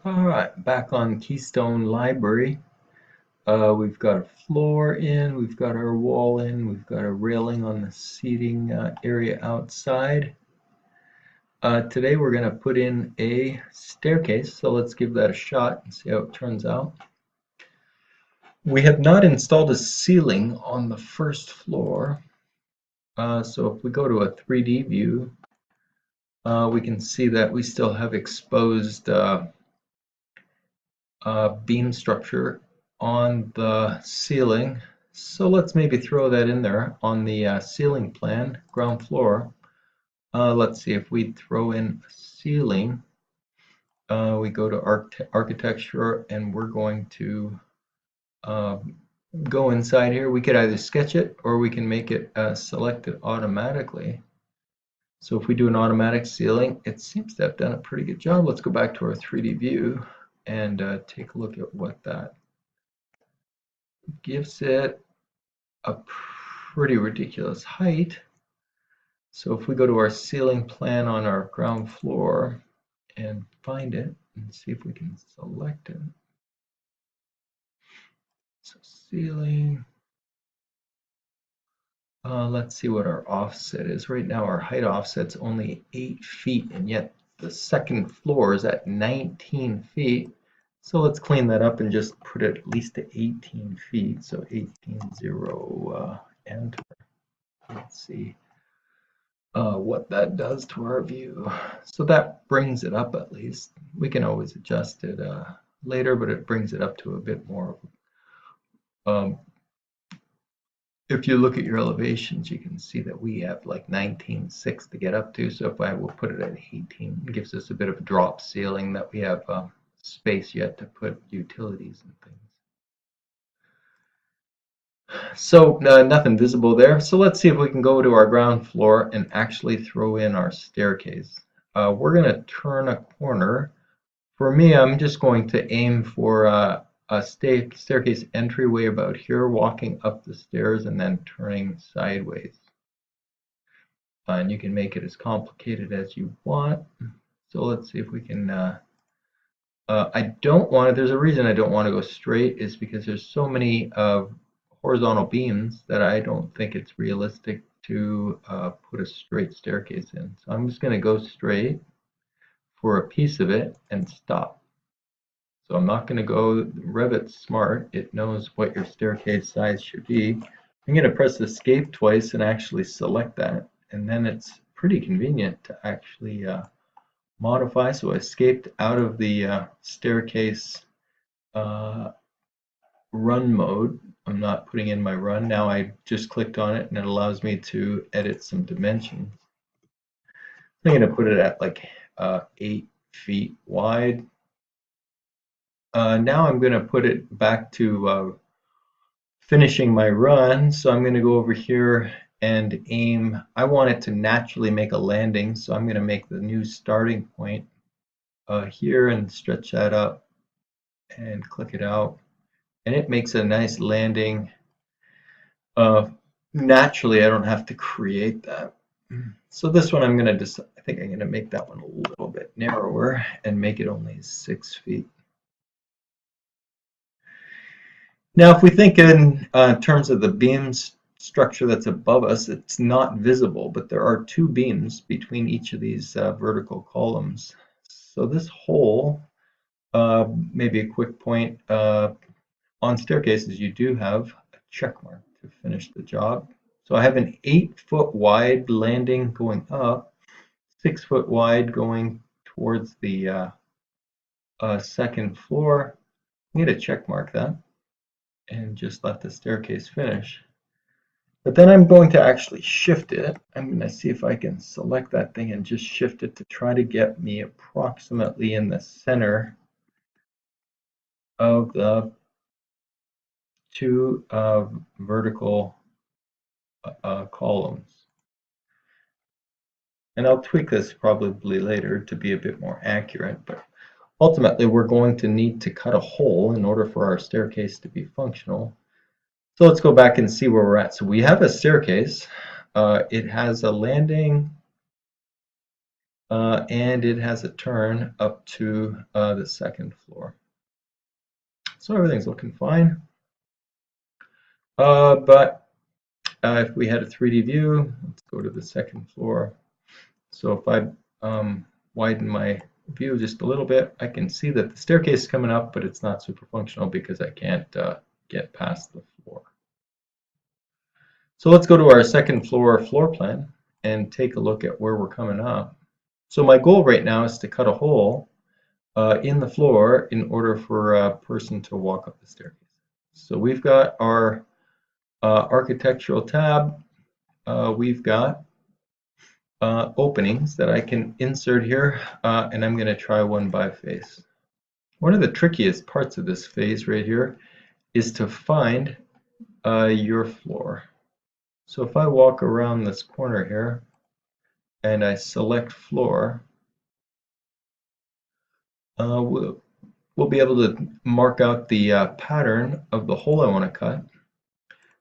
All right, back on Keystone Library. We've got a floor in, we've got our wall in, we've got a railing on the seating area outside. Today we're going to put in a staircase, so let's give that a shot and see how it turns out. We have not installed a ceiling on the first floor, so if we go to a 3D view, we can see that we still have exposed beam structure on the ceiling. So let's maybe throw that in there on the ceiling plan, ground floor. Let's see if we throw in a ceiling. We go to architecture and we're going to go inside here. We could either sketch it or we can make it selected automatically. So if we do an automatic ceiling, it seems to have done a pretty good job. Let's go back to our 3D view and take a look at what that gives it. A pretty ridiculous height. So if we go to our ceiling plan on our ground floor and find it and see if we can select it. So ceiling, let's see what our offset is. Right now our height offset's only 8 feet and yet the second floor is at 19 feet. So let's clean that up and just put it at least to 18 feet. So 18.0 enter. Let's see what that does to our view. So that brings it up at least. We can always adjust it later, but it brings it up to a bit more. If you look at your elevations, you can see that we have like 19.6 to get up to. So if I will put it at 18, it gives us a bit of a drop ceiling that we have space yet to put utilities and things. So nothing visible there. So let's see if we can go to our ground floor and actually throw in our staircase. We're going to turn a corner. For me, I'm just going to aim for a staircase entryway about here, walking up the stairs and then turning sideways. And you can make it as complicated as you want. So let's see if we can I don't want to, there's a reason I don't want to go straight is because there's so many horizontal beams that I don't think it's realistic to put a straight staircase in. So I'm just going to go straight for a piece of it and stop. So I'm not going to go, Revit's smart, it knows what your staircase size should be. I'm going to press escape twice and actually select that, and then it's pretty convenient to actually modify. So I escaped out of the staircase run mode. I'm not putting in my run. Now I just clicked on it and it allows me to edit some dimensions. I'm going to put it at like 8 feet wide. Now I'm going to put it back to finishing my run. So I'm going to go over here and aim. I want it to naturally make a landing. So I'm going to make the new starting point here and stretch that up and click it out. And it makes a nice landing. Naturally, I don't have to create that. So this one I'm going to just, I think I'm going to make that one a little bit narrower and make it only 6 feet. Now, if we think in terms of the beams structure that's above us, it's not visible, but there are 2 beams between each of these vertical columns. So this hole, maybe a quick point, on staircases, you do have a check mark to finish the job. So I have an 8-foot wide landing going up, 6-foot wide going towards the second floor. I'm going to check mark that and just let the staircase finish. But then I'm going to actually shift it. I'm going to see if I can select that thing and just shift it to try to get me approximately in the center of the 2 vertical columns. And I'll tweak this probably later to be a bit more accurate, but ultimately we're going to need to cut a hole in order for our staircase to be functional. So let's go back and see where we're at. So we have a staircase. It has a landing and it has a turn up to the second floor. So everything's looking fine. But if we had a 3D view, let's go to the second floor. So if I widen my view just a little bit, I can see that the staircase is coming up, but it's not super functional because I can't get past the floor. So let's go to our second floor floor plan and take a look at where we're coming up. So my goal right now is to cut a hole in the floor in order for a person to walk up the staircase. So we've got our architectural tab. We've got openings that I can insert here, and I'm going to try one by face. One of the trickiest parts of this phase right here is to find your floor. So if I walk around this corner here and I select floor, we'll be able to mark out the pattern of the hole I want to cut.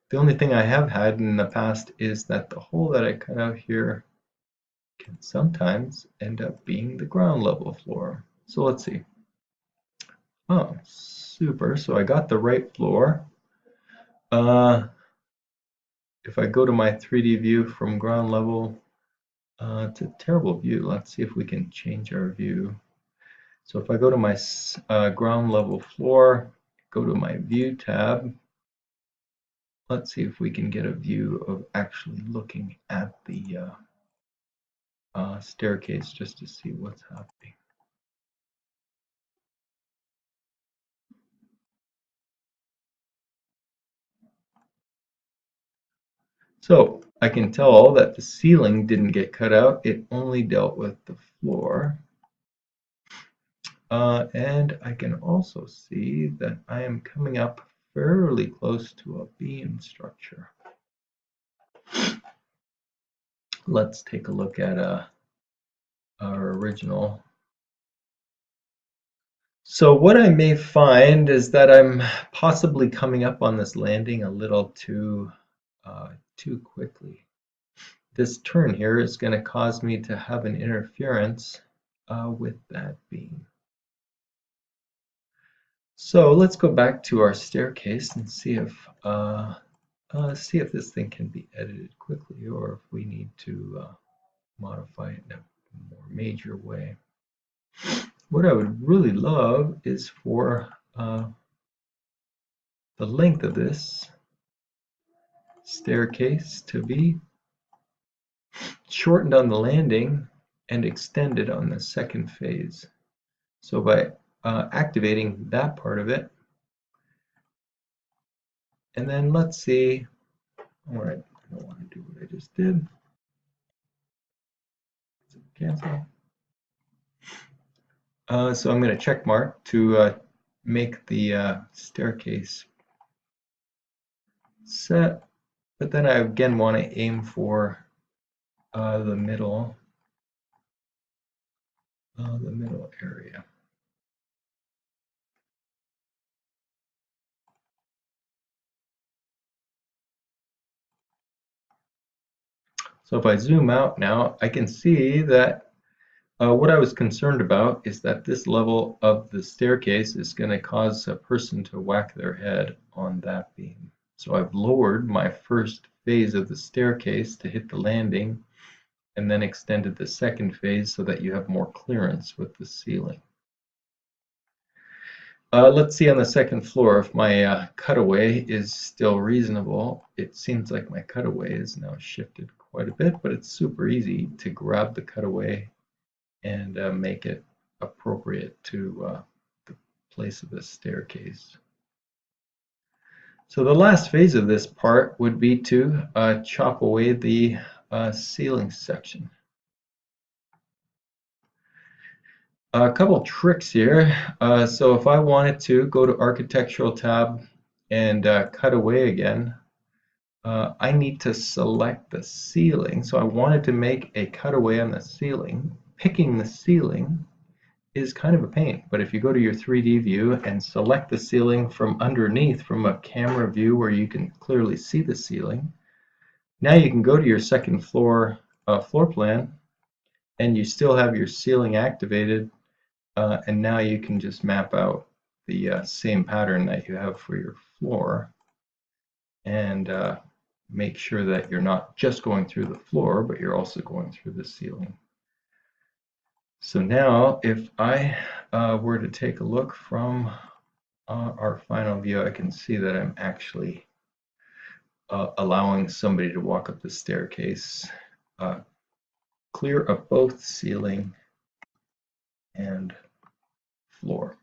The only thing I have had in the past is that the hole that I cut out here can sometimes end up being the ground level floor. So let's see. Oh, super. So I got the right floor. If I go to my 3D view from ground level, it's a terrible view. Let's see if we can change our view. So if I go to my ground level floor, go to my view tab, let's see if we can get a view of actually looking at the staircase just to see what's happening. So I can tell that the ceiling didn't get cut out, it only dealt with the floor. And I can also see that I am coming up fairly close to a beam structure. Let's take a look at our original. So what I may find is that I'm possibly coming up on this landing a little too quickly. This turn here is going to cause me to have an interference with that beam. So let's go back to our staircase and see if this thing can be edited quickly, or if we need to modify it in a more major way. What I would really love is for the length of this staircase to be shortened on the landing and extended on the second phase. So by activating that part of it, and then let's see, all right, I don't want to do what I just did. Cancel. So I'm going to check mark to make the staircase set, but then I again want to aim for the middle area. So if I zoom out now, I can see that what I was concerned about is that this level of the staircase is going to cause a person to whack their head on that beam. So I've lowered my first phase of the staircase to hit the landing, and then extended the second phase so that you have more clearance with the ceiling. Let's see on the second floor if my cutaway is still reasonable. It seems like my cutaway is now shifted quite a bit, but it's super easy to grab the cutaway and make it appropriate to the place of the staircase. So the last phase of this part would be to chop away the ceiling section. A couple tricks here. So if I wanted to go to Architectural tab and cut away again, I need to select the ceiling. So I wanted to make a cutaway on the ceiling. Picking the ceiling is kind of a pain, but if you go to your 3D view and select the ceiling from underneath from a camera view where you can clearly see the ceiling, now you can go to your second floor floor plan and you still have your ceiling activated, and now you can just map out the same pattern that you have for your floor, and make sure that you're not just going through the floor, but you're also going through the ceiling. So now if I were to take a look from our final view, I can see that I'm actually allowing somebody to walk up the staircase, clear of both ceiling and floor.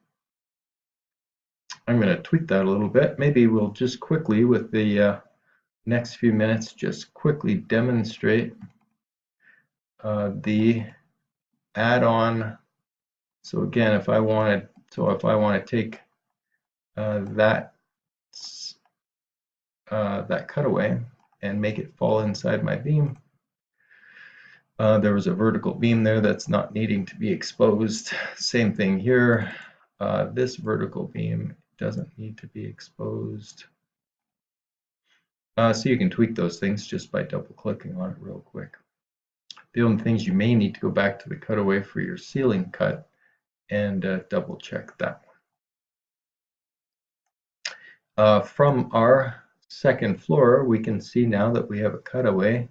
I'm going to tweak that a little bit. Maybe we'll just quickly, with the next few minutes, just quickly demonstrate the add-on. So again, if I wanted to take that cutaway and make it fall inside my beam, there was a vertical beam there that's not needing to be exposed. Same thing here. This vertical beam doesn't need to be exposed. So you can tweak those things just by double clicking on it real quick. The only things you may need to go back to the cutaway for your ceiling cut and double check that one. From our second floor, we can see now that we have a cutaway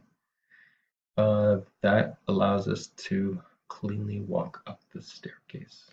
that allows us to cleanly walk up the staircase.